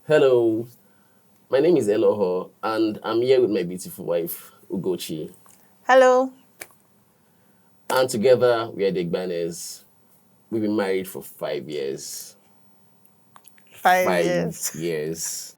Hello, my name is Eloho, and I'm here with my beautiful wife, Ugochi. Hello. And together, we are the Egbanes. We've been married for 5 years. 5 5 years. years.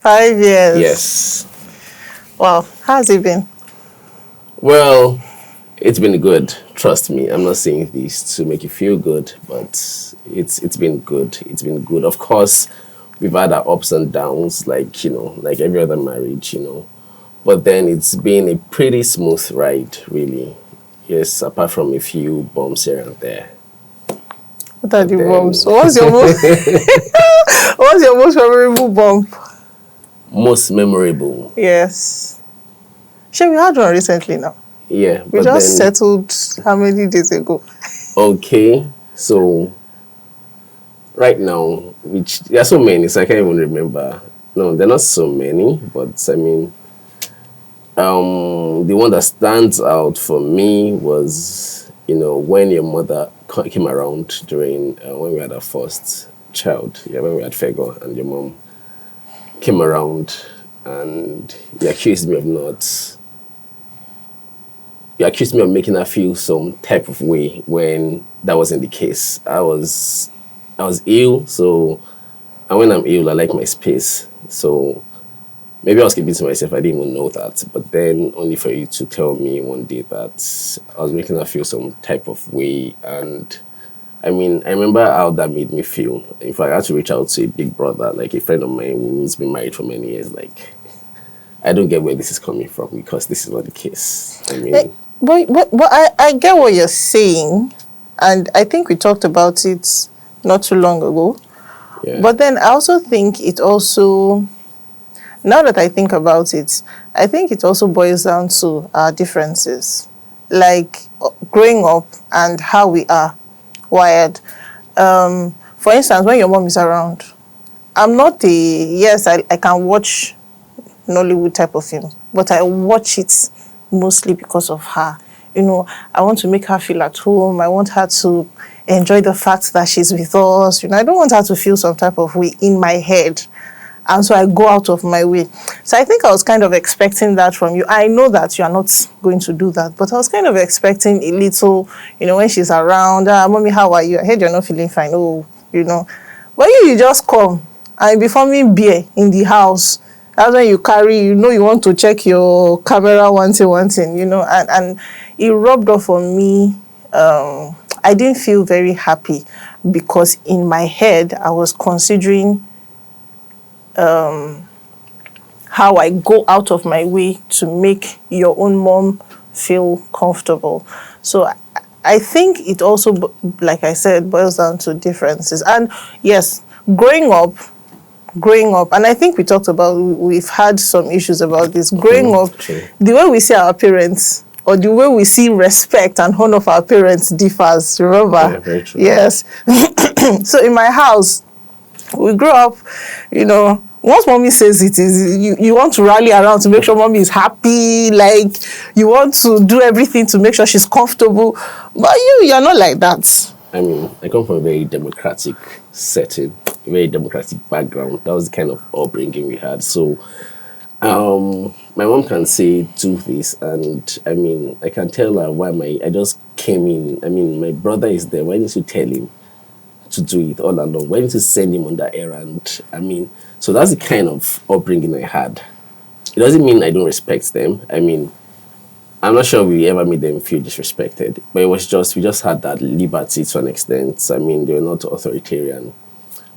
5 years. Yes. Wow. How's it been? Well, it's been good. Trust me. I'm not saying this to make you feel good, but it's been good. It's been good. Of course, we've had our ups and downs, like every other marriage. But then it's been a pretty smooth ride, really. Yes, apart from a few bumps here and there. What are the Then bumps? What's your most memorable bump? most memorable. Yes. Sure, we had one recently now. Yeah, We but just then settled how many days ago? okay. So right now, which there are so many, so I can't even remember. No, they're not so many, but I mean, the one that stands out for me was, when your mother came around during when we had our first child. Yeah, when we had Fego, and your mom came around, and you accused me of not. You accused me of making her feel some type of way when that wasn't the case. I was ill, so and when I'm ill, I like my space. So maybe I was keeping to myself. I didn't even know that. But then only for you to tell me one day that I was making her feel some type of way. And I mean, I remember how that made me feel. In fact, I had to reach out to a big brother, like a friend of mine who's been married for many years. Like, I don't get where this is coming from because this is not the case. I Eh, mean, but I get what you're saying, and I think we talked about it not too long ago. yeah. But then I also think it also, now that I think about it, I think it also boils down to our differences, like growing up and how we are wired. For instance, when your mom is around, I'm not a, yes, I can watch Nollywood type of film, but I watch it mostly because of her. I want to make her feel at home. I want her to enjoy the fact that she's with us. I don't want her to feel some type of way in my head. And so I go out of my way. So I think I was kind of expecting that from you. I know that you are not going to do that, but I was kind of expecting a little, when she's around, mommy, how are you? I heard you're not feeling fine. Oh. But you just come and be forming beer in the house. That's when you carry, you want to check your camera one thing, and it rubbed off on me. I didn't feel very happy because in my head, I was considering how I go out of my way to make your own mom feel comfortable. So I think it also, like I said, boils down to differences. And yes, growing up, and I think we talked about, we've had some issues about this. Growing up, True. the way we see our parents or the way we see respect and honor of our parents differs, Yeah, remember? very true. Yes. So in my house, we grew up, once mommy says it is, you want to rally around to make sure mommy is happy, like you want to do everything to make sure she's comfortable. But you're not like that. I mean, I come from a very democratic setting, a very democratic background. That was the kind of upbringing we had. So, my mom can say, do this, and I mean, I can tell her why I just came in. I mean, my brother is there. Why didn't you tell him to do it all along? Why didn't you send him on that errand? I mean, so that's the kind of upbringing I had. It doesn't mean I don't respect them. I mean, I'm not sure we ever made them feel disrespected, but it was just we just had that liberty to an extent. I mean, they were not authoritarian,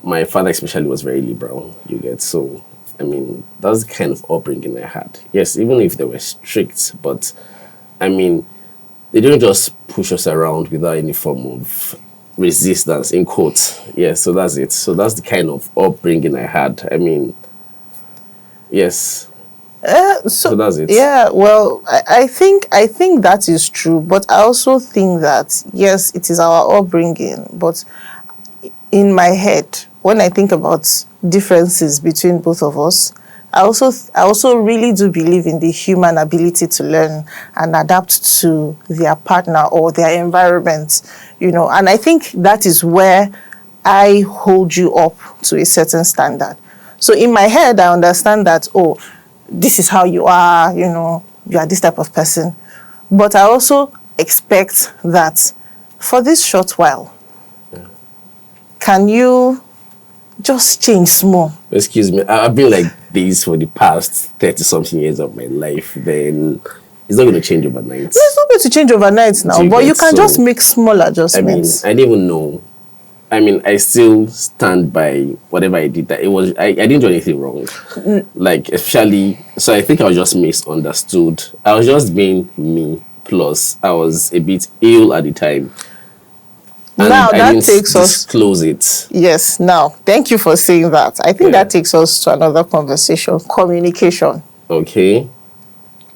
my father especially was very liberal, you get. So I mean, that's the kind of upbringing I had. Yes, even if they were strict, but I mean, they didn't just push us around without any form of resistance, in quotes. Yeah, so that's it. So that's the kind of upbringing I had. I mean, yes, so So that's it. yeah, well, I think that is true, but I also think that yes, it is our upbringing, but in my head, when I think about differences between both of us, I also really do believe in the human ability to learn and adapt to their partner or their environment, and I think that is where I hold you up to a certain standard. So in my head, I understand that, oh, this is how you are, you are this type of person. But I also expect that for this short while, can you just change small? Excuse me, I've been like this for the past 30 something years of my life. Then it's not going to change overnight. It's not going to change overnight Do now, you but you get? can just So, make small I mean, adjustments. I didn't even know. I mean, I still stand by whatever I did. That it was, I didn't do anything wrong. Like, especially, so I think I was just misunderstood. I was just being me. Plus, I was a bit ill at the time, Now and I that didn't takes us, disclose it. yes, now, thank you for saying that. I think Yeah. that takes us to another conversation, communication. Okay.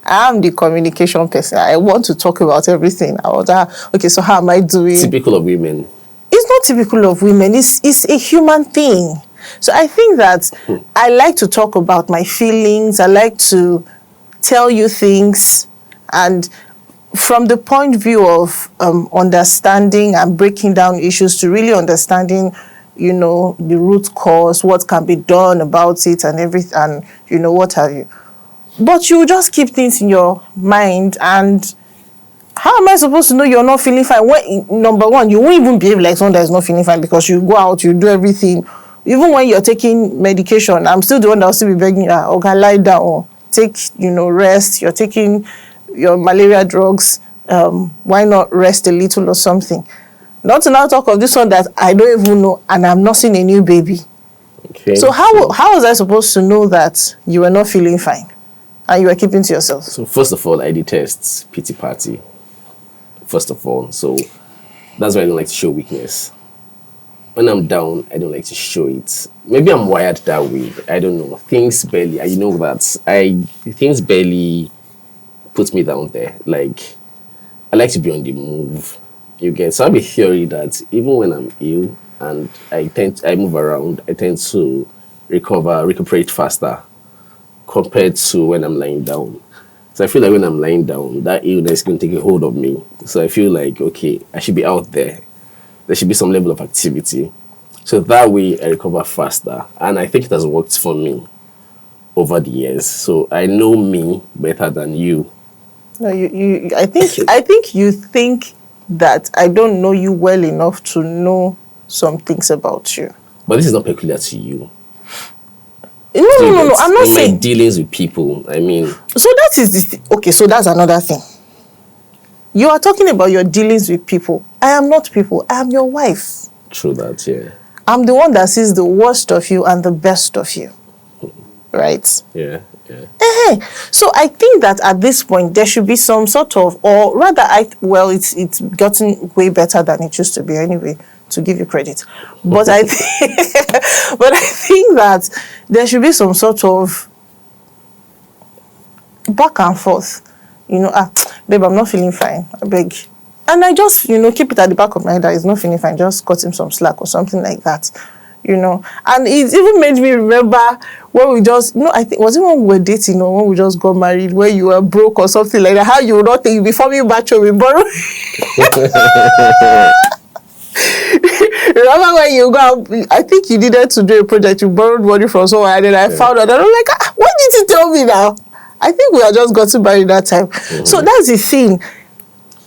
I'm the communication person. I want to talk about everything. Okay, so how am I doing? Typical of women. It's not typical of women. It's a human thing. So I think that I like to talk about my feelings. I like to tell you things, and from the point of view of understanding and breaking down issues to really understanding, the root cause, what can be done about it, and everything, and what have you. But you just keep things in your mind, and how am I supposed to know you're not feeling fine? When, number one, you won't even behave like someone that is not feeling fine because you go out, you do everything. Even when you're taking medication, I'm still the one that will still be begging you, okay, lie down, or take, rest. You're taking your malaria drugs. Why not rest a little or something? Not to now talk of this one that I don't even know, and I'm nursing a new baby. Okay. So how was I supposed to know that you were not feeling fine and you were keeping to yourself? So first of all, I detest pity party. First of all, so that's why I don't like to show weakness. When I'm down, I don't like to show it. Maybe I'm wired that way. I don't know. Things barely, you know that things barely put me down there. Like, I like to be on the move. You get, so I have a theory that even when I'm ill and I move around, I tend to recuperate faster compared to when I'm lying down. So I feel like when I'm lying down, that illness is going to take a hold of me. So I feel like, okay, I should be out there. There should be some level of activity. So that way I recover faster. And I think it has worked for me over the years. So I know me better than you. No, I think you think that I don't know you well enough to know some things about you. But this is not peculiar to you. No, Do no, you no, no. get? I'm not In my saying. dealings with people, I mean, So that is okay. So that's another thing. You are talking about your dealings with people. I am not people. I am your wife. true that, yeah. I'm the one that sees the worst of you and the best of you. Right? Yeah, yeah. So I think that at this point there should be some sort of, or rather, it's gotten way better than it used to be anyway. To give you credit, but but I think that there should be some sort of back and forth. Babe, I'm not feeling fine. I beg. And I just, keep it at the back of my head that he's not feeling fine. Just cut him some slack or something like that. And it even made me remember when we just, I think, was it when we were dating or when we just got married, where you were broke or something like that, how you would not think before you batch we borrow. Remember when you go out, I think you needed to do a project, you borrowed money from someone, and then I found out, and I'm like, why did you tell me now? I think we had just got to marry that time. So that's the thing.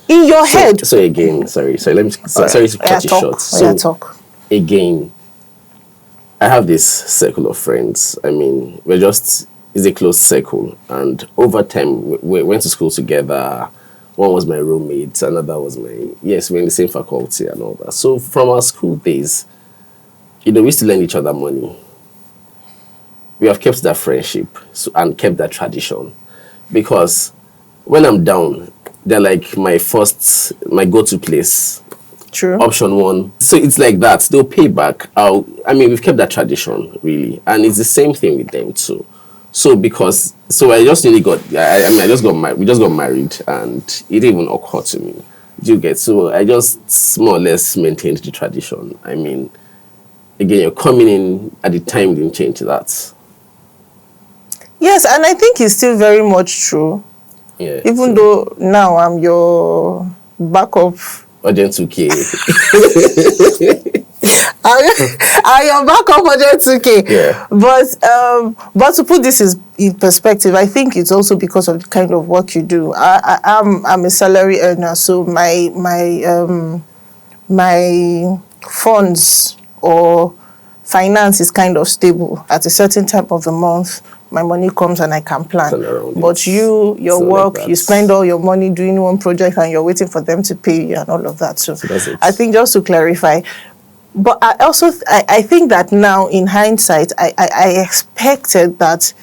In your head. So again, sorry, sorry to cut you short. So talk. again, I have this circle of friends. I mean, it's a close circle. And over time, we went to school together. One was my roommate, another was we're in the same faculty and all that. So from our school days, we still lend each other money. We have kept that friendship, and kept that tradition, because when I'm down, they're like my go-to place. True. Option one. So it's like that. They'll pay back. We've kept that tradition, really. And it's the same thing with them too. So I just really I just got married. We just got married, and it didn't even occur to me. Do you get? So I just more or less maintained the tradition. I mean, again, you're coming in at the time, didn't change that. Yes, and I think it's still very much true. Yeah. Even though now I'm your backup. Urgent 2K. I'm your backup urgent 2K. Yeah. But to put this in perspective, I think it's also because of the kind of work you do. I'm a salary earner, so my funds or finance is kind of stable. At a certain time of the month, my money comes and I can plan. But your work, like you spend all your money doing one project and you're waiting for them to pay you and all of that. So I think just to clarify, but I also I think that now in hindsight, I expected that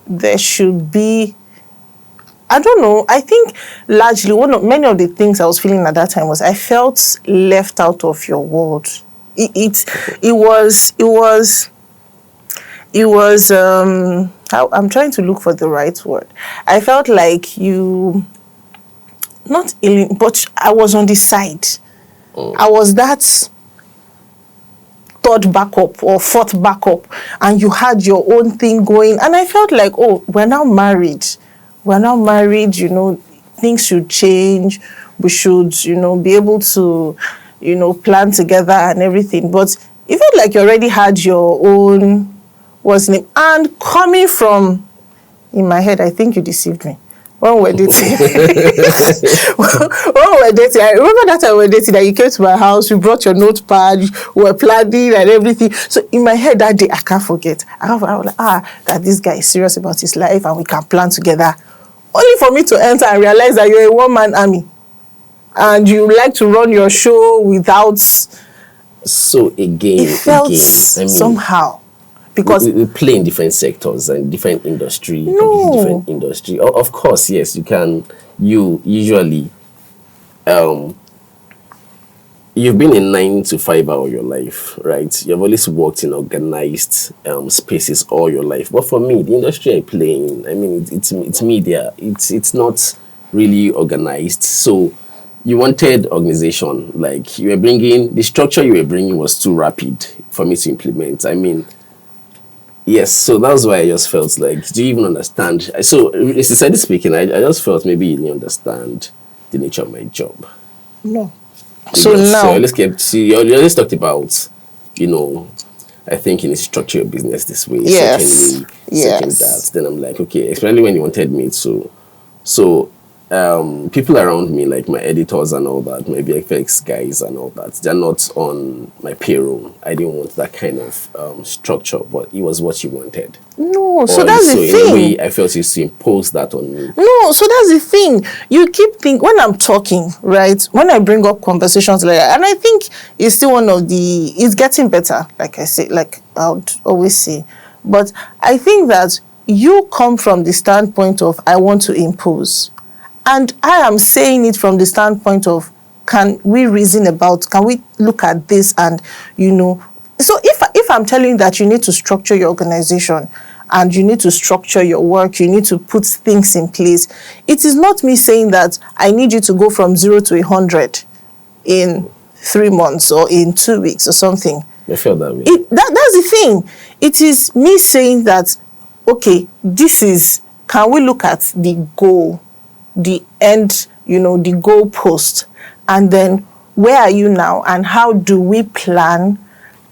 there should be, I don't know, I think largely many of the things I was feeling at that time was I felt left out of your world. It was I'm trying to look for the right word. I felt like you, not alien, but I was on the side. I was that third backup or fourth backup, and you had your own thing going. And I felt like, oh, we're now married, things should change. We should, be able to, plan together and everything. But it felt like you already had your own, what's name? And coming from, in my head, I think you deceived me. When we were dating, I remember that time we were dating, that you came to my house, you brought your notepad, we were planning and everything. So in my head that day, I can't forget. I was like, that this guy is serious about his life and we can plan together. Only for me to enter and realize that you're a one-man army and you like to run your show without. So again, it felt somehow. Because we play in different sectors and different industry. No. Different industry. Of course, yes, you can. You usually, you've been in 9 to 5 all your life, right? You've always worked in organized spaces all your life. But for me, the industry I play in, I mean, it's media. It's not really organized. So you wanted organization. Like the structure you were bringing was too rapid for me to implement. I mean. Yes, so that's why I just felt like, do you even understand? So, sincerely speaking, I just felt maybe you didn't understand the nature of my job. No. So I always talked about, I think you need to structure your business this way, yes. second that. Then I'm like, okay, especially when you wanted me to. So, people around me, like my editors and all that, my VFX guys and all that, they're not on my payroll. I didn't want that kind of structure, but it was what you wanted. No, so that's the thing. In a way, I felt you to impose that on me. No, so that's the thing. You keep thinking, when I'm talking, right, when I bring up conversations like that, and I think it's still it's getting better, like I say, like I would always say. But I think that you come from the standpoint of, I want to impose. And I am saying it from the standpoint of, can we look at this and, so if I'm telling you that you need to structure your organization and you need to structure your work, you need to put things in place, it is not me saying that I need you to go from 0 to 100 in 3 months or in 2 weeks or something. I feel that way. That's the thing. It is me saying that, okay, can we look at the goal, the end, the goal post, and then where are you now and how do we plan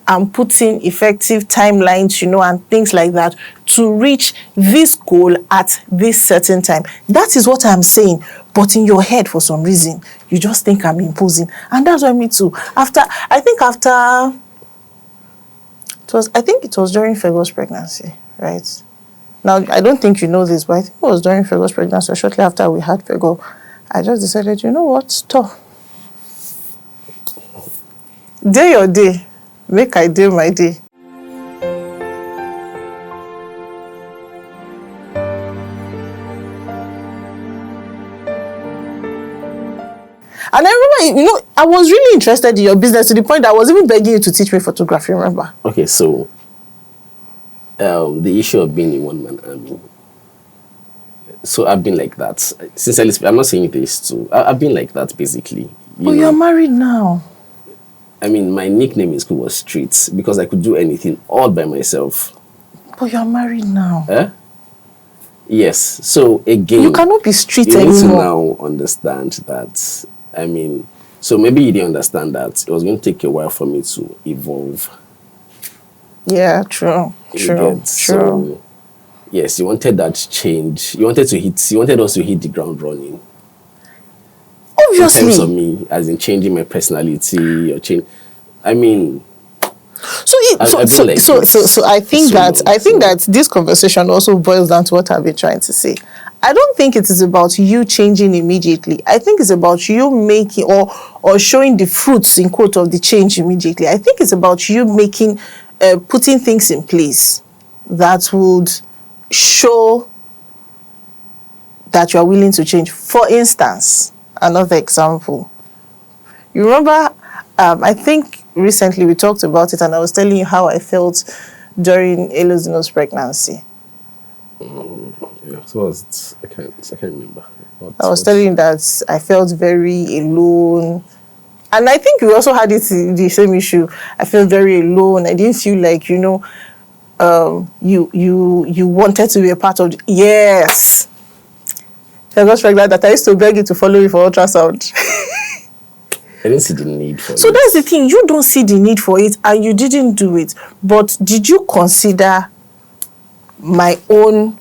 and put in effective timelines, and things like that to reach this goal at this certain time. That is what I'm saying. But in your head, for some reason, you just think I'm imposing. And that's why me too. I think it was during Fego's pregnancy, right? Now, I don't think you know this, but I think it was during Fego's pregnancy, or shortly after we had Fego, I just decided, you know what, stop. Day or day, Make I do my day. And I remember, I was really interested in your business to the point that I was even begging you to teach me photography, remember? Okay, so the issue of being a one-man army. So I've been like that. Sincerely, I'm not saying this too. I've been like that, basically. But you're married now. I mean, my nickname in school was Streets because I could do anything all by myself. But you're married now. Yes. So again, you cannot be street anymore. You need to anymore. now understand that. I mean, so maybe you didn't understand that it was going to take a while for me to evolve. Yeah, true. So, yes, you wanted that change. You wanted us to hit the ground running. Obviously. In terms of me, as in changing my personality or change. I mean, so I think that this conversation also boils down to what I've been trying to say. I don't think it is about you changing immediately. I think it's about you making or showing the fruits in quote of the change immediately. I think it's about you making putting things in place that would show that you are willing to change. For instance, another example. You remember, I think recently we talked about it and I was telling you how I felt during Elizino's pregnancy. Yeah, so I can't remember. I was telling you that I felt very alone. And I think we also had the same issue. I felt very alone. I didn't feel like, you wanted to be a part of yes. I was pregnant that I used to beg you to follow me for ultrasound. I didn't see the need for it. So that's the thing. You don't see the need for it and you didn't do it. But did you consider my own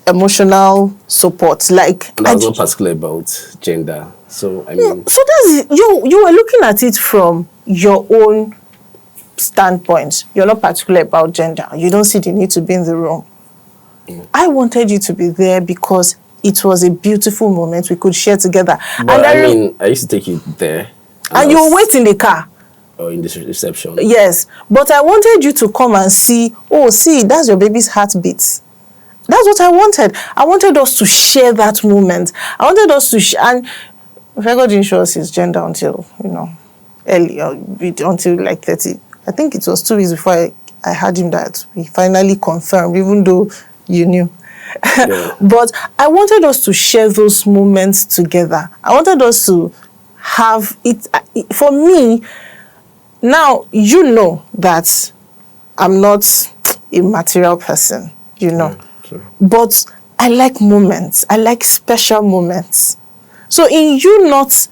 emotional support? Like, and I was not particular about gender. So I mean, so that's it. You were looking at it from your own standpoint. You're not particular about gender. You don't see the need to be in the room. I wanted you to be there because it was a beautiful moment we could share together. But and I used to take you there. And you were waiting in the car. Or in the reception. Yes. But I wanted you to come and see, that's your baby's heartbeat. That's what I wanted. I wanted us to share that moment. I wanted us to and God didn't show us his gender until, early, until like 30. I think it was 2 weeks before I had him that we finally confirmed, even though you knew. Yeah. But I wanted us to share those moments together. I wanted us to have it. For me, now you know that I'm not a material person, Yeah, sure. But I like moments. I like special moments. So in you not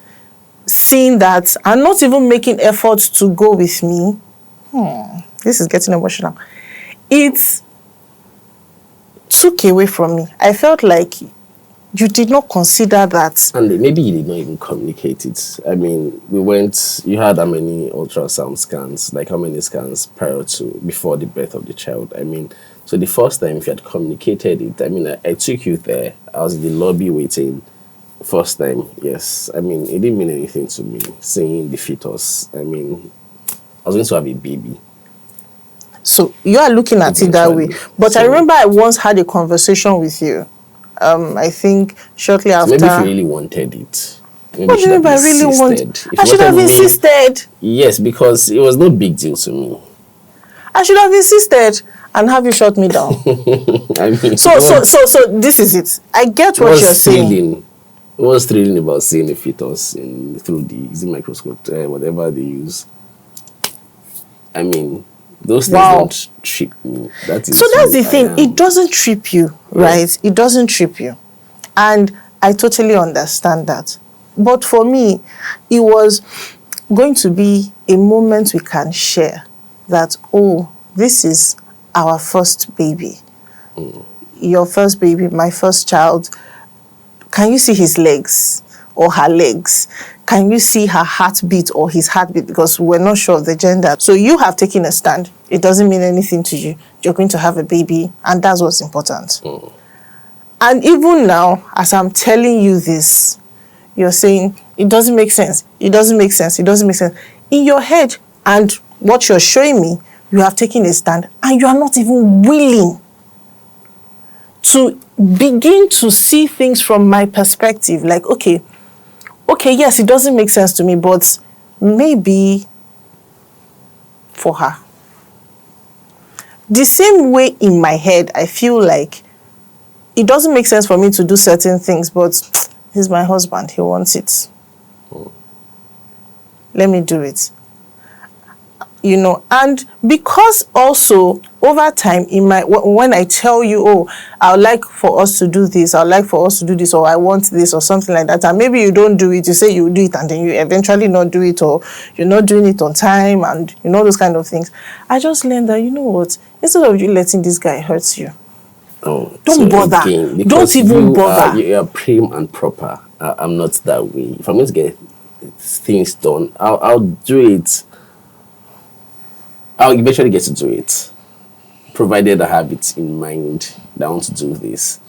seeing that and not even making efforts to go with me, this is getting emotional. It took away from me. I felt like you did not consider that. And maybe you did not even communicate it. I mean, you had how many ultrasound scans, like how many scans before the birth of the child? I mean, so the first time if you had communicated it, I mean, I took you there. I was in the lobby waiting. First time, yes. I mean, it didn't mean anything to me, seeing the fetus. I mean, I was going to have a baby. So you are looking at it that way. But I remember I once had a conversation with you. I think shortly after. Maybe if you really wanted it. What do you mean by really want? I should have insisted. Yes, because it was no big deal to me. I should have insisted and have you shut me down. I mean, so this is it. I get what you're saying. It was thrilling about seeing a fetus through the microscope, whatever they use. I mean, those things don't trip me. That's the thing. It doesn't trip you, right? It doesn't trip you. And I totally understand that. But for me, it was going to be a moment we can share that, this is our first baby. Your first baby, my first child. Can you see his legs or her legs? Can you see her heartbeat or his heartbeat? Because we're not sure of the gender. So you have taken a stand. It doesn't mean anything to you. You're going to have a baby, and that's what's important. And even now, as I'm telling you this, you're saying, it doesn't make sense. It doesn't make sense. It doesn't make sense. In your head, and what you're showing me, you have taken a stand and you are not even willing to begin to see things from my perspective. Like, okay, yes, it doesn't make sense to me, but maybe for her. The same way in my head, I feel like it doesn't make sense for me to do certain things, but he's my husband, he wants it. Let me do it. And because also over time when I tell you, oh, I would like for us to do this, I would like for us to do this, or I want this, or something like that, and maybe you don't do it, you say you do it, and then you eventually not do it, or you're not doing it on time, and those kind of things. I just learned that, what, instead of you letting this guy hurt you, don't bother. Again, don't even bother. You are prim and proper. I'm not that way. If I'm going to get things done, I'll do it. I'll eventually get to do it, provided I have it in mind that I want to do this.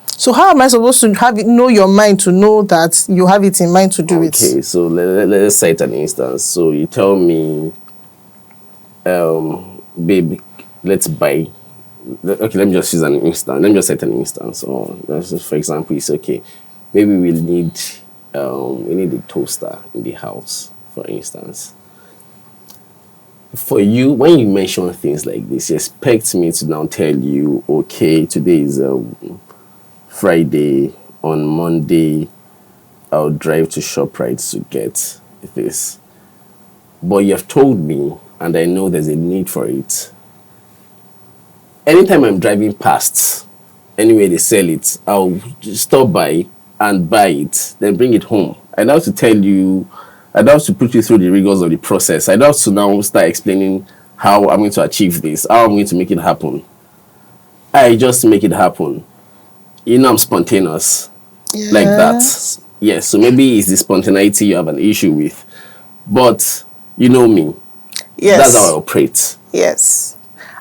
So how am I supposed to know your mind to know that you have it in mind to do it? Okay, so let's cite an instance. So you tell me, babe, let's buy. Okay, let me just use an instance. Let me just cite an instance. Or for example, it's okay. Maybe we need a toaster in the house, for instance. For you, when you mention things like this, you expect me to now tell you, okay, today is Friday, on Monday, I'll drive to ShopRite to get this. But you have told me, and I know there's a need for it. Anytime I'm driving past, anywhere they sell it, I'll stop by and buy it, then bring it home. I don't have to tell you, I don't have to put you through the rigors of the process. I don't have to now start explaining how I'm going to achieve this, how I'm going to make it happen. I just make it happen. I'm spontaneous. Yes. Like that. Yes, so maybe it's the spontaneity you have an issue with. But you know me. Yes. That's how I operate. Yes.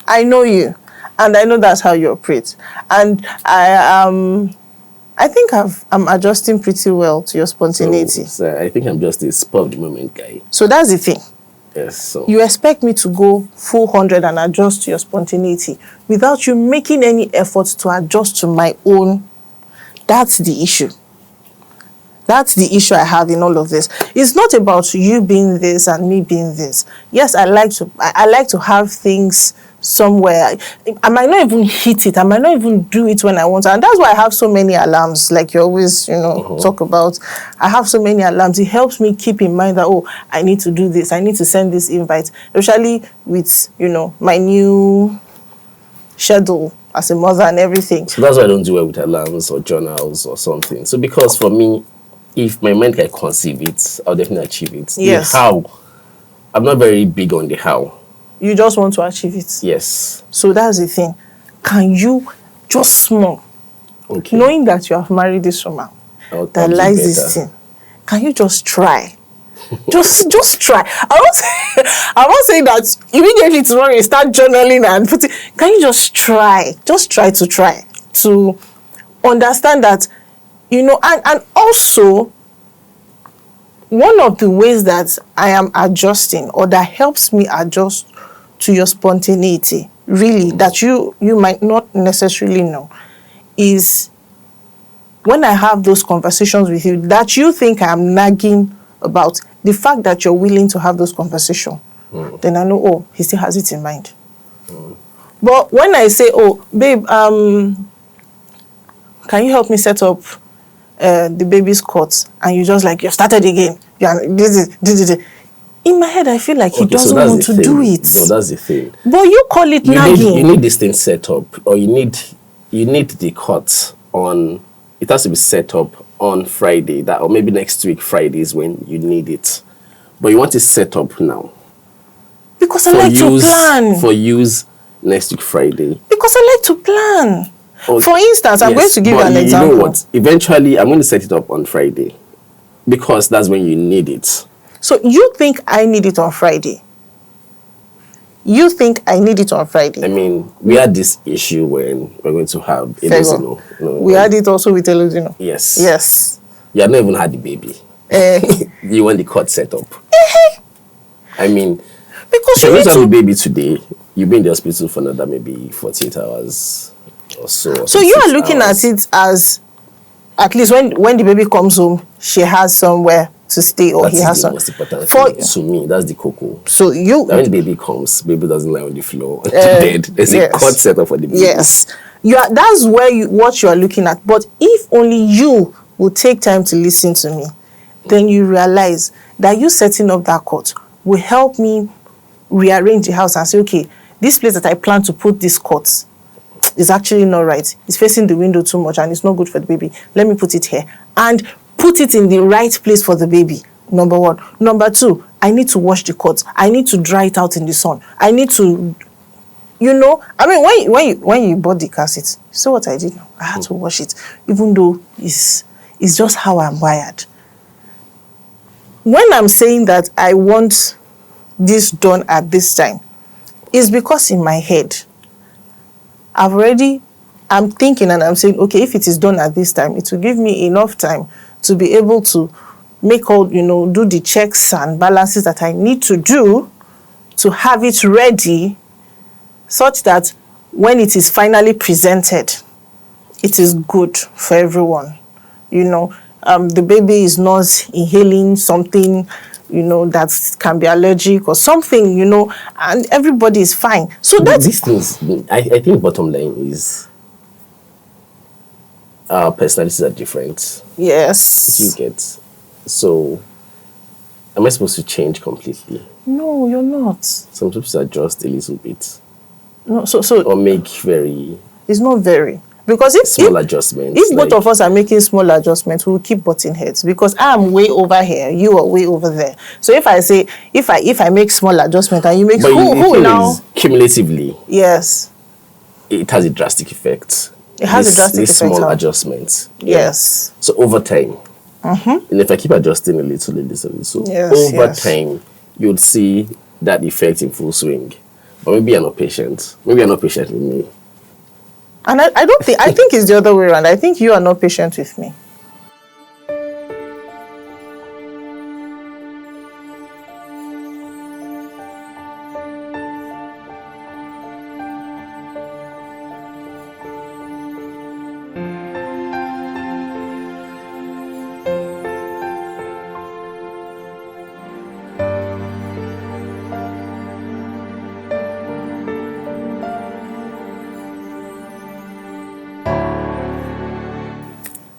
I know you. And I know that's how you operate. And I think I'm adjusting pretty well to your spontaneity. So I think I'm just a spur of the moment guy. So that's the thing. Yes. So you expect me to go full 100 and adjust to your spontaneity without you making any effort to adjust to my own. That's the issue. That's the issue I have in all of this. It's not about you being this and me being this. Yes, I like to have things somewhere. I might not even hit it. I might not even do it when I want to. And that's why I have so many alarms, like you always, talk about. I have so many alarms. It helps me keep in mind that, I need to do this. I need to send this invite. Especially with, my new schedule as a mother and everything. So that's why I don't do it with alarms or journals or something. So because for me, if my mind can conceive it, I'll definitely achieve it. Yes. The how, I'm not very big on the how. You just want to achieve it. Yes. So that's the thing. Can you just small, knowing that you have married this woman that likes this thing, can you just try? just try. I'm not saying that immediately tomorrow you start journaling and putting. Can you just try? Just try to understand that, and also one of the ways that I am adjusting or that helps me adjust to your spontaneity, really, that you might not necessarily know, is when I have those conversations with you that you think I'm nagging about, the fact that you're willing to have those conversations, then I know, he still has it in mind. But when I say, babe, can you help me set up the baby's cot? And you just you've started again. This. In my head, I feel like he doesn't want to do it. No, that's the thing. But you call it nagging. You need this thing set up, or you need the cut on. It has to be set up on Friday, or maybe next week Friday is when you need it. But you want it set up now. Because I like to plan. For use next week Friday. Because I like to plan. For instance, I'm going to give you an example. You know what? Eventually, I'm going to set it up on Friday. Because that's when you need it. So you think I need it on Friday? You think I need it on Friday? I mean, we had this issue when we're going to have Elozino. We had it also with Elozino. Yes. Yes. You had not even had the baby. You want the cut set up. I mean, Because If you you're need going to have a to. baby today, you'll be in the hospital for another maybe 48 hours or so. Or So you are 36 looking at hours. it as, at least when the baby comes home, she has somewhere to stay, or That he is has the some. most important For thing to me. That's the cocoa. so you, That when the baby comes, baby doesn't lie on the floor, on the bed. There's a cot yes, set up for the baby. yes, you are. That's where what you are looking at. But if only you will take time to listen to me, then you realize that you setting up that cot will help me rearrange the house and say, okay, this place that I plan to put this cot is actually not right. It's facing the window too much and it's not good for the baby. Let me put it here and put it in the right place for the baby. Number one. Number two, I need to wash the cot. I need to dry it out in the sun. I need to, I mean, when you bought the car seat, you saw what I did now. I had to wash it, even though it's just how I'm wired. When I'm saying that I want this done at this time, it's because in my head, I'm thinking and I'm saying, okay, if it is done at this time, it will give me enough time to be able to make all, do the checks and balances that I need to do to have it ready, such that when it is finally presented, it is good for everyone. The baby is not inhaling something, that can be allergic or something, and everybody is fine. So that's These things, I think bottom line is our personalities are different. yes. You get. So, am I supposed to change completely? No, you're not. Some people adjust a little bit No, so or make very it's not very, because small adjustments. if both of us are making small adjustments, we will keep butting heads, because I'm way over here, you are way over there. So if I say, if I make small adjustment and you make, But who the thing now? is, cumulatively, Yes, it has a drastic effect. it has a drastic These effect. small How? adjustments. Yes. So over time, and if I keep adjusting a little, Yes, over yes. time, you'd see that effect in full swing. But maybe you're not patient. Maybe you're not patient with me. And I don't think, I think it's the other way around. I think you are not patient with me.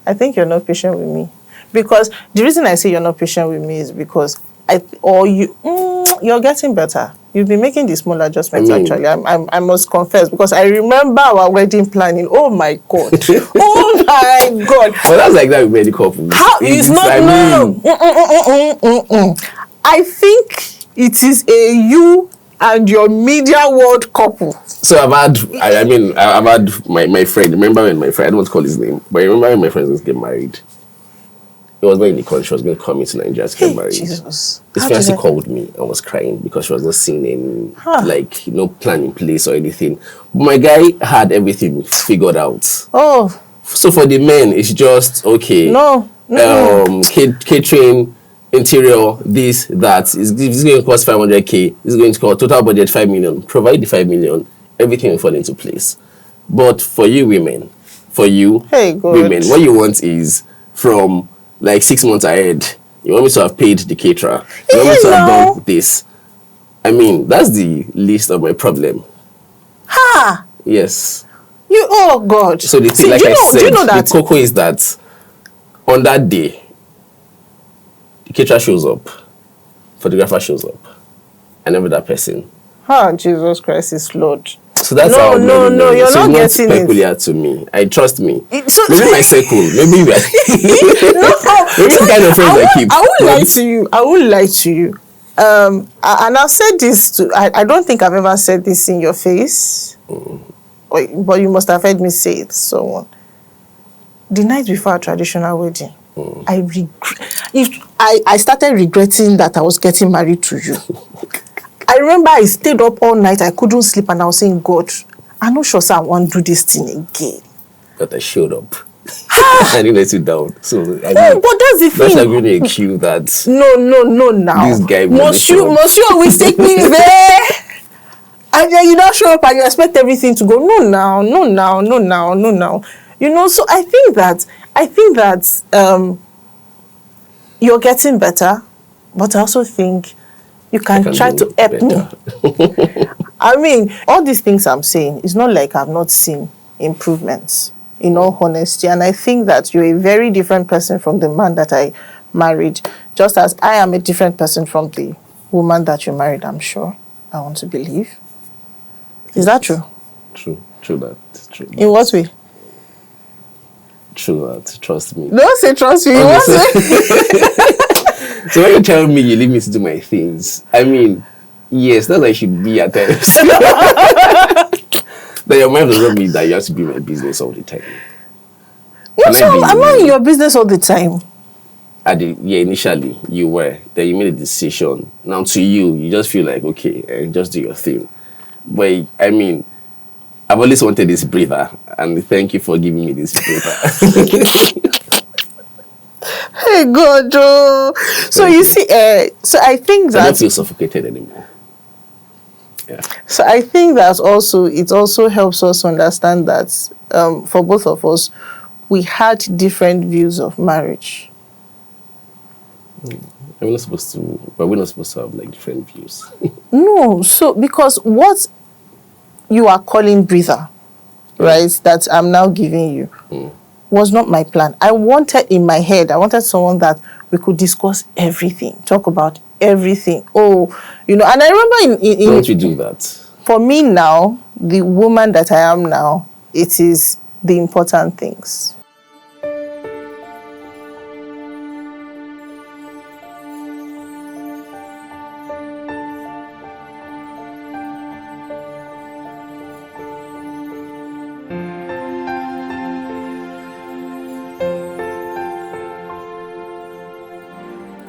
I think you're not patient with me, because the reason I say you're not patient with me is because you're getting better. You've been making the small adjustments. Actually, I must confess, because I remember our wedding planning. Oh my God! Oh my God! Well, that's like that with many couples. How it's not? No. I think it is a you and your media world couple. So I've had my friend. Remember when my friend, I don't want to call his name, but I remember when my friend was getting married. He was not in the country. She was going to come into Nigeria to get married. Jesus. His fiancée called me and was crying because she was not seeing any plan in place or anything. But my guy had everything figured out. Oh. So for the men, it's just okay. No. Catering, interior, this, that. This is going to cost 500k. This is going to cost total budget 5 million. Provide the 5 million, everything will fall into place. But for you women, women, what you want is from like 6 months ahead. You want me to have paid the caterer. You want me to have done this. I mean, that's the least of my problem. Ha! Yes. Oh God. So the thing, the cocoa is that on that day, the caterer shows up, photographer shows up, and every other person. Jesus Christ is Lord. So that's no, you're so not it's getting peculiar to me. I trust me. So, maybe my circle. Maybe we are. Maybe the kind of friends I keep. I won't lie to you. And I've said this I don't think I've ever said this in your face. But you must have heard me say it. So the night before our traditional wedding, I started regretting that I was getting married to you. I remember I stayed up all night. I couldn't sleep, and I was saying, God, I'm not sure I want to do this thing again. But I showed up. I didn't let you down. So I No, mean, but that's the that's like thing. really a cue that No, now. this guy Must you always take me there? And then you don't show up and you expect everything to go. No. So I think that you're getting better, but I also think you I can can try do to help better. me. I mean, all these things I'm saying, it's not like I've not seen improvements, in all honesty. And I think that you're a very different person from the man that I married, just as I am a different person from the woman that you married, I'm sure. I want to believe. Is that true? True that. True In what that. way? True that. Trust me. Don't say trust me. In Okay, what so, way? so when you tell me you leave me to do my things, I mean, yes, that's like I should be at times. That your mind does not mean that you have to be in my business all the time. Can I I'm not in be your business all the time. initially you were, then you made a decision. Now to you just feel like okay, just do your thing. But I mean, I've always wanted this breather, and thank you for giving me this breather. Hey God, oh. So you see, so I think I don't that feel suffocated anymore. Yeah. So I think that also it also helps us understand that for both of us, we had different views of marriage. We're not supposed to have like different views. No, so because what you are calling breather, right, that I'm now giving you, was not my plan. I wanted someone that we could discuss everything, talk about everything. Oh, and I remember Don't we do that? for me now, the woman that I am now, it is the important things.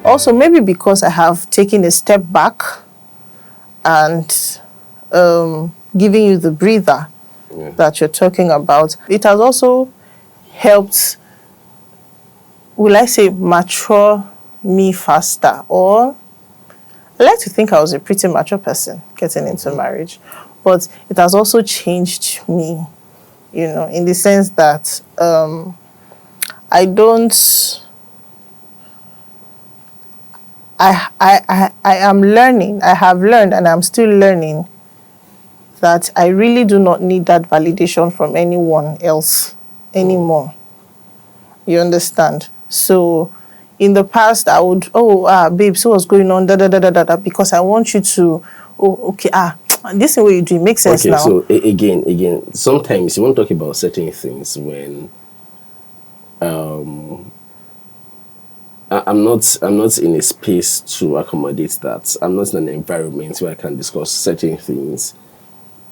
Also, maybe because I have taken a step back and giving you the breather that you're talking about, it has also helped, will I say, mature me faster. Or I like to think I was a pretty mature person getting into marriage, but it has also changed me, in the sense that I don't. I am learning. I have learned, and I'm still learning that I really do not need that validation from anyone else anymore. You understand? So, in the past, I would, babe, so what's going on, because I want you to, okay, this is what you do, it makes sense Okay, now. so again, sometimes you want to talk about certain things when I'm not in a space to accommodate that. I'm not in an environment where I can discuss certain things.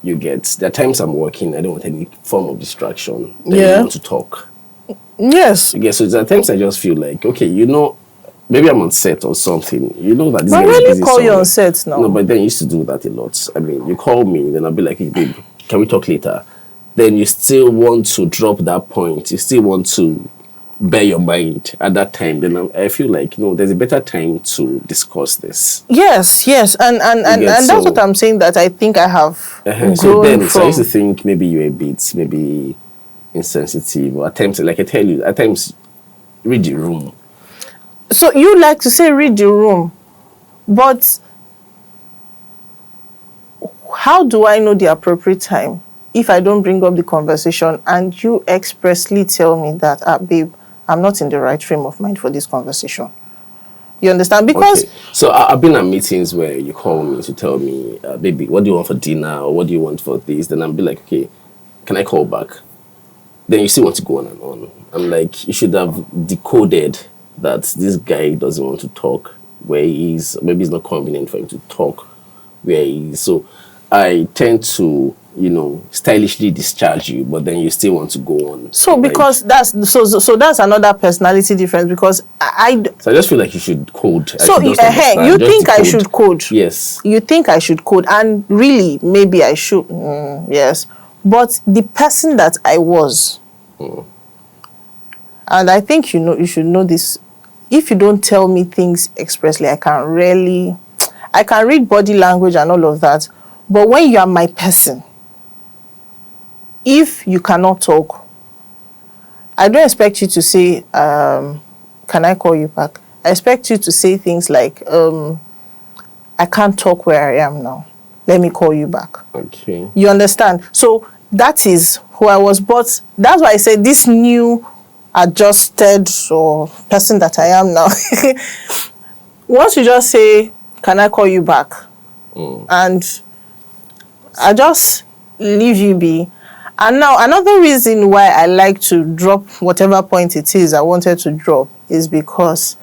You get, there are times I'm working, I don't want any form of distraction. Then you want to talk. Yes. You get, so there are times I just feel like, okay, maybe I'm on set or something. You know that this I guy is really busy call you somewhere. on set now. No, but then you used to do that a lot. I mean, you call me, then I'll be like, hey, babe, can we talk later? Then you still want to drop that point. You still want to bear your mind at that time. Then I feel like, there's a better time to discuss this. Yes, and that's what I'm saying, that I think I have grown So I from. used to think maybe you're a bit, maybe insensitive. Or at times, like I tell you, at times, read the room. So you like to say read the room, but how do I know the appropriate time if I don't bring up the conversation and you expressly tell me that, babe, I'm not in the right frame of mind for this conversation? You understand? Because so I've been at meetings where you call me to tell me, baby, what do you want for dinner, or what do you want for this? Then I'll be like, okay, can I call back? Then you still want to go on and on. I'm like, you should have decoded that this guy doesn't want to talk where he is. Maybe it's not convenient for him to talk where he is. So I tend to, stylishly discharge you, but then you still want to go on. So because that's that's another personality difference, because So I just feel like you should code. So you think I should code? Yes. You think I should code, and really maybe I should. Yes, but the person that I was And I think you should know this. If you don't tell me things expressly, I can read body language and all of that. But when you are my person, if you cannot talk, I don't expect you to say, can I call you back? I expect you to say things like, I can't talk where I am now. Let me call you back. Okay. You understand? So that is who I was. But that's why I said this new adjusted or person that I am now. Once you just say, can I call you back? And I just leave you be. And now another reason why I like to drop whatever point it is I wanted to drop is because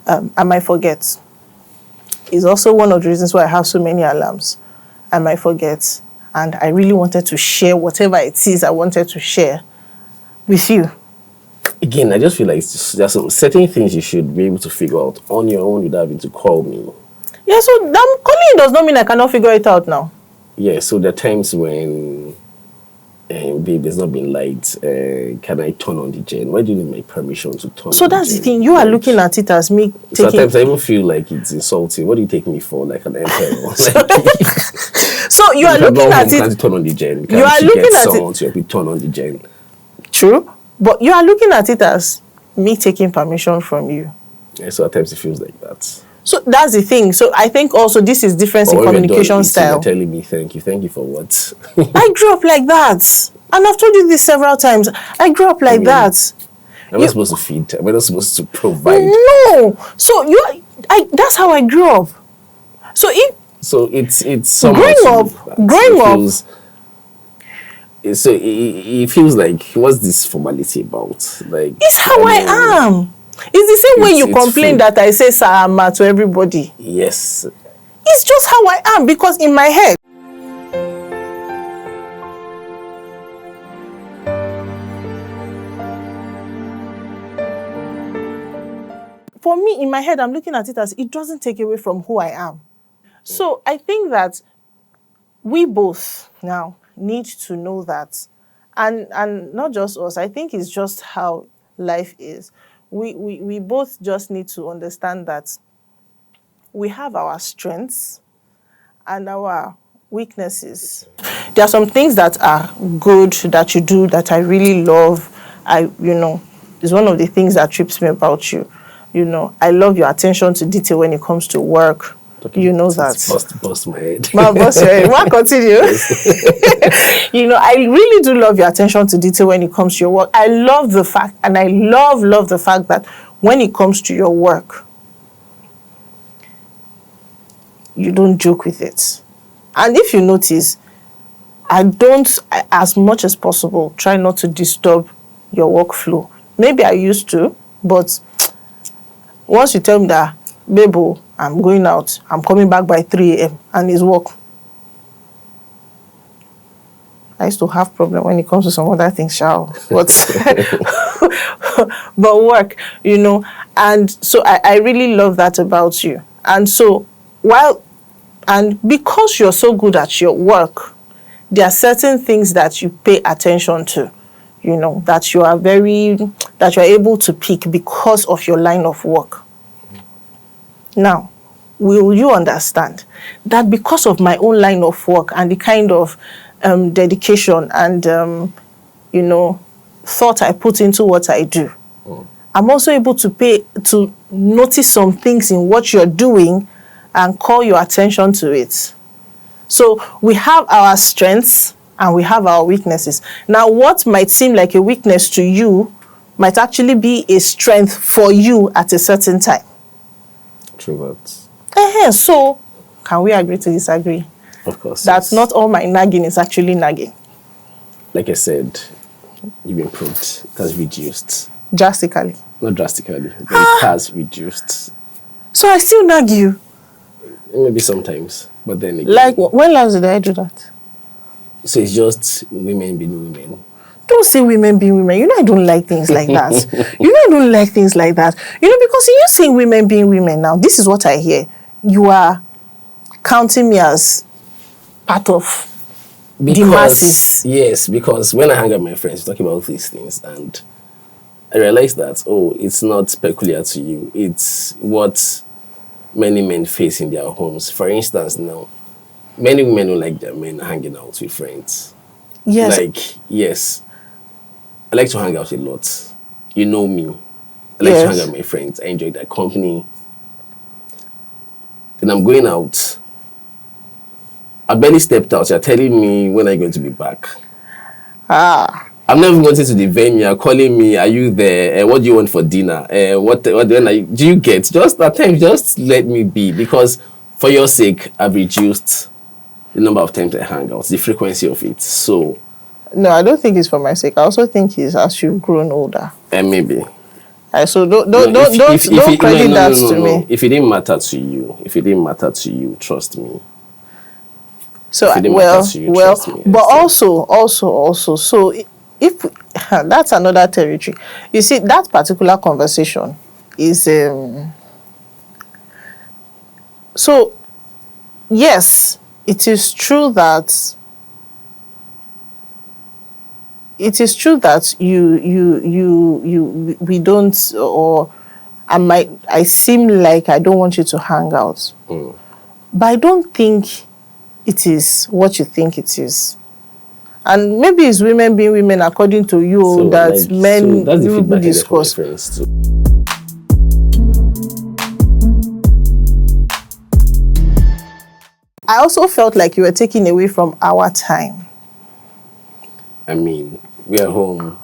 I might forget. It's also one of the reasons why I have so many alarms. I might forget. And I really wanted to share whatever it is I wanted to share with you. Again, I just feel like there's some certain things you should be able to figure out on your own without having to call me. Yeah, so that calling does not mean I cannot figure it out now. Yeah, so there are times when, babe, there's not been light. Can I turn on the gen? Why do you need my permission to turn on the gen? So that's the thing. You are looking at it as me taking... Sometimes I even feel like it's insulting. What do you take me for? Like an emperor? So you are looking at it... Can't turn on the gen. You are looking at it... So you turn on the gen. True. But you are looking at it as me taking permission from you. Yeah, so at times it feels like that. So that's the thing. So I think also this is difference in communication style. You're telling me thank you. Thank you for what? I grew up like that. And I've told you this several times. I grew up like that. Am I supposed to feed? Am I not supposed to provide? No. So that's how I grew up. So it's growing up. So it feels like, what's this formality about? Like, it's how I am. It's the same way you complain that I say Sahama to everybody. Yes. It's just how I am, because in my head, for me, in my head, I'm looking at it as it doesn't take away from who I am. So I think that we both now need to know that, and not just us, I think it's just how life is. We both just need to understand that we have our strengths and our weaknesses. There are some things that are good that you do that I really love. It's one of the things that trips me about you. I love your attention to detail when it comes to work. You know that. Bust my head. Bust your head. Well, continue. I really do love your attention to detail when it comes to your work. I love the fact, and I love the fact that when it comes to your work, you don't joke with it. And if you notice, I don't, as much as possible, try not to disturb your workflow. Maybe I used to, but once you tell me that, babe, I'm going out, I'm coming back by 3 a.m. and it's work. I used to have problem when it comes to some other things, but but work, and so I really love that about you. And so because you're so good at your work, there are certain things that you pay attention to, that you are able to pick because of your line of work. Now, will you understand that because of my own line of work and the kind of dedication and, thought I put into what I do, I'm also able to notice some things in what you're doing and call your attention to it. So we have our strengths and we have our weaknesses. Now, what might seem like a weakness to you might actually be a strength for you at a certain time. True that. So, can we agree to disagree? Of course. That's not all my nagging is actually nagging. Like I said, you've improved. It has reduced. Drastically. Not drastically, but it has reduced. So I still nag you? Maybe sometimes, but then again. Like, when last did I do that? So it's just women being women. Don't say women being women. I don't like things like that. I don't like things like that. Because you saying women being women now, this is what I hear. You are counting me as part of the masses. Yes, because when I hang out with my friends, we talk about these things, and I realized that, oh, it's not peculiar to you. It's what many men face in their homes. For instance, now, many women don't like their men hanging out with friends. Yes, Like, yes, I like to hang out a lot. You know me. I like to hang out yes. with my friends. I enjoy their company. Then I'm going out. I barely stepped out. You're telling me when I'm going to be back. Ah, I'm not even going to the venue. You're calling me. Are you there? What do you want for dinner? What when are you, do you get? Just at times, just let me be, because for your sake, I've reduced the number of times I hang out, the frequency of it. So, no, I don't think it's for my sake. I also think it's as you've grown older. maybe. So No, if don't it, no, credit no, that no, no, to no. me. If it didn't matter to you, trust me. So If it didn't matter to you, trust me. I but said, also, so if that's another territory. You see, that particular conversation is so yes, it is true that we don't, or I seem like I don't want you to hang out, but I don't think it is what you think it is. And maybe it's women being women according to you that so men that's the will feedback I get from my discuss. friends too. I also felt like you were taking away from our time. I mean, we are home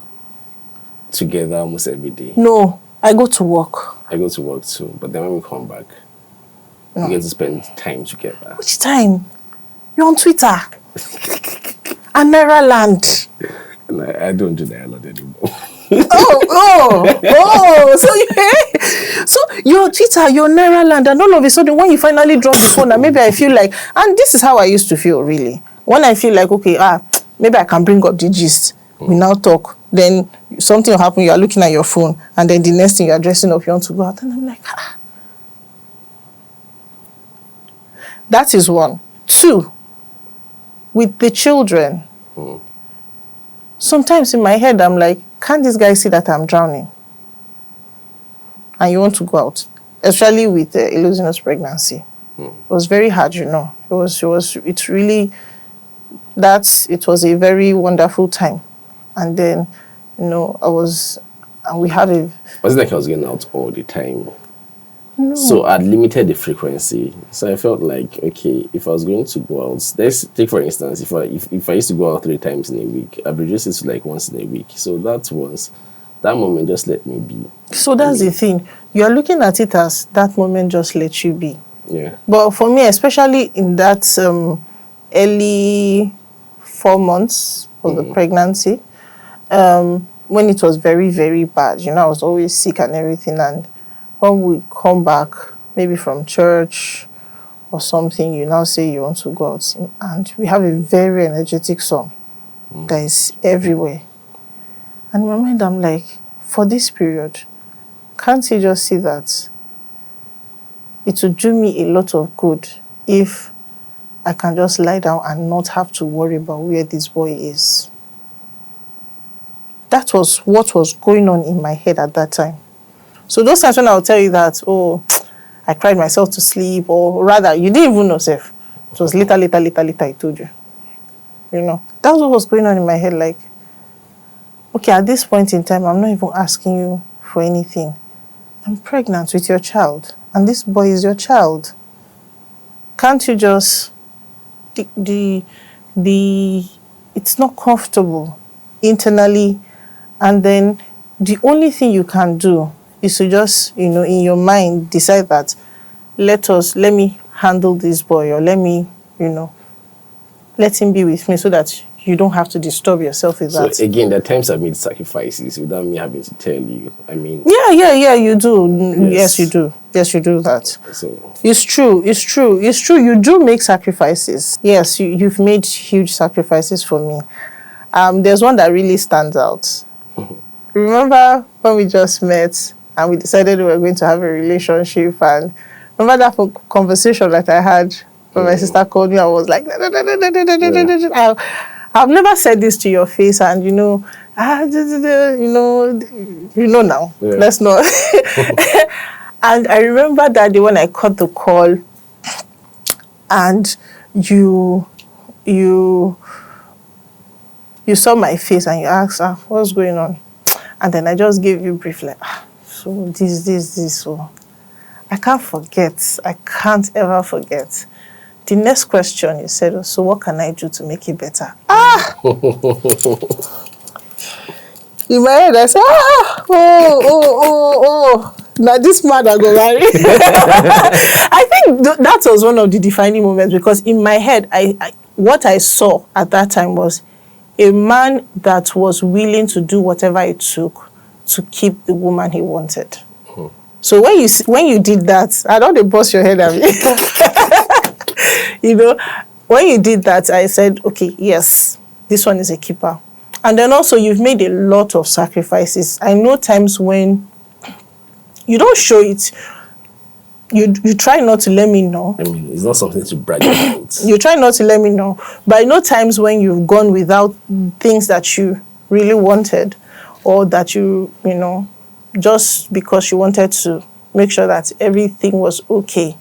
together almost every day. No, I go to work. I go to work too, but then when we come back, we get to spend time together. Which time? You're on Twitter. And Naira Land. And I don't do that a lot anymore. So you're Twitter, you're Naira Land, and all of a sudden when you finally drop the phone, and maybe I feel like, and this is how I used to feel really. When I feel like, okay, maybe I can bring up the gist. We now talk. Then something will happen, you are looking at your phone, and then the next thing you're dressing up, you want to go out. And I'm like, That is one. Two, with the children, sometimes in my head, I'm like, can't this guy see that I'm drowning? And you want to go out, especially with Illusionous pregnancy. It was very hard, It was a very wonderful time. And then, and we had a... Wasn't like I was getting out all the time. No. So I'd limited the frequency. So I felt like, okay, if I was going to go out, let's take for instance, if I used to go out 3 times in a week, I've reduced it to like once in a week. So that moment just let me be. So that's the thing. You're looking at it as that moment just let you be. Yeah. But for me, especially in that early 4 months of the pregnancy, when it was very, very bad, I was always sick and everything. And when we come back, maybe from church or something, you now say you want to go out. And we have a very energetic song that is everywhere. And in my mind, I'm like, for this period, can't you just see that it would do me a lot of good if I can just lie down and not have to worry about where this boy is? That was what was going on in my head at that time. So those times when I would tell you that, I cried myself to sleep, or rather, you didn't even know, Seth. It was later, I told you. That's what was going on in my head. Like, okay, at this point in time, I'm not even asking you for anything. I'm pregnant with your child, and this boy is your child. Can't you just... it's not comfortable internally, and then the only thing you can do is to just, in your mind, decide that let me handle this boy, or let me, let him be with me so that you don't have to disturb yourself with that. So again, there are times I've made sacrifices without me having to tell you. I mean... Yeah, you do. Yes, you do. Yes, you do that. So It's true. You do make sacrifices. Yes, you've made huge sacrifices for me. There's one that really stands out. Remember when we just met and we decided we were going to have a relationship, and remember that conversation that I had when my sister called me? I was like, I've never said this to your face, and you know now. Yeah. Let's not. And I remember that day when I caught the call, and you you you saw my face and you asked, what's going on? And then I just gave you brief like, so this. So I can't forget. I can't ever forget. The next question you said was, so what can I do to make it better? In my head, I said, now this man I go marry. I think that was one of the defining moments, because in my head, I what I saw at that time was a man that was willing to do whatever it took to keep the woman he wanted. So when you did that, I don't bust your head at me. When you did that, I said, okay, yes, this one is a keeper. And then also you've made a lot of sacrifices. I know times when you don't show it, you try not to let me know. I mean, it's not something to brag about. You try not to let me know. But I know times when you've gone without things that you really wanted, or that just because you wanted to make sure that everything was okay.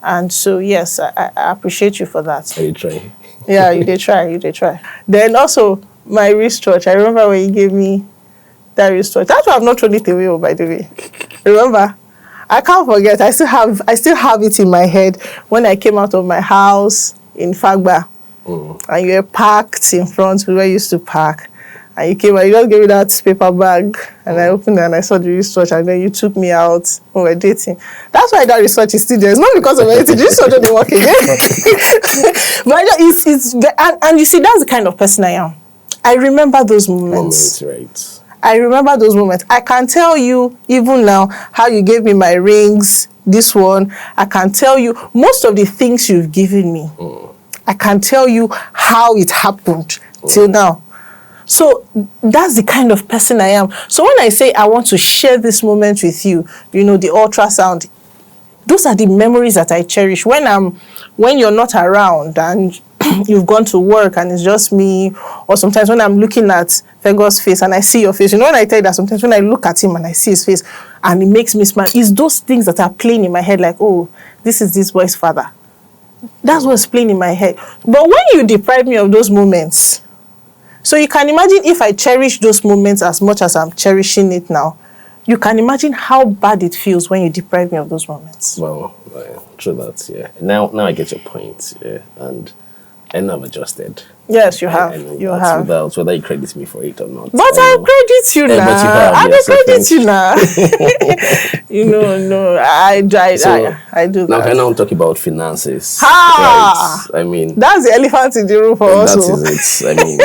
And so, yes, I appreciate you for that. Are you trying? Yeah, you did try. Then also, my wristwatch. I remember when you gave me that wristwatch. That's why I've not thrown it away, by the way. Remember? I can't forget. I still have it in my head when I came out of my house in Fagba. And you were parked in front where you used to park. And you came and you just gave me that paper bag, and I opened it and I saw the wristwatch, and then you took me out when we were dating. That's why that wristwatch is still there. It's not because of anything. The wristwatch didn't work again. But and you see, that's the kind of person I am. I remember those moments. Right. I remember those moments. I can tell you even now how you gave me my rings, this one. I can tell you most of the things you've given me. I can tell you how it happened till now. So that's the kind of person I am. So when I say I want to share this moment with you, the ultrasound, those are the memories that I cherish. When you're not around and you've gone to work and it's just me, or sometimes when I'm looking at Fergus' face and I see your face, when I tell you that sometimes when I look at him and I see his face and it makes me smile, it's those things that are playing in my head like, oh, this is this boy's father. That's what's playing in my head. But when you deprive me of those moments, so you can imagine if I cherish those moments as much as I'm cherishing it now, you can imagine how bad it feels when you deprive me of those moments. Well, true that, yeah. Now I get your point, yeah. And I've adjusted. Yes, you have. You have. Without whether you credit me for it or not. But I credit you now. But you have, I credit you now. No, I do that. Now, can I talk about finances? Right. I mean, that's the elephant in the room for us. That is it. I mean,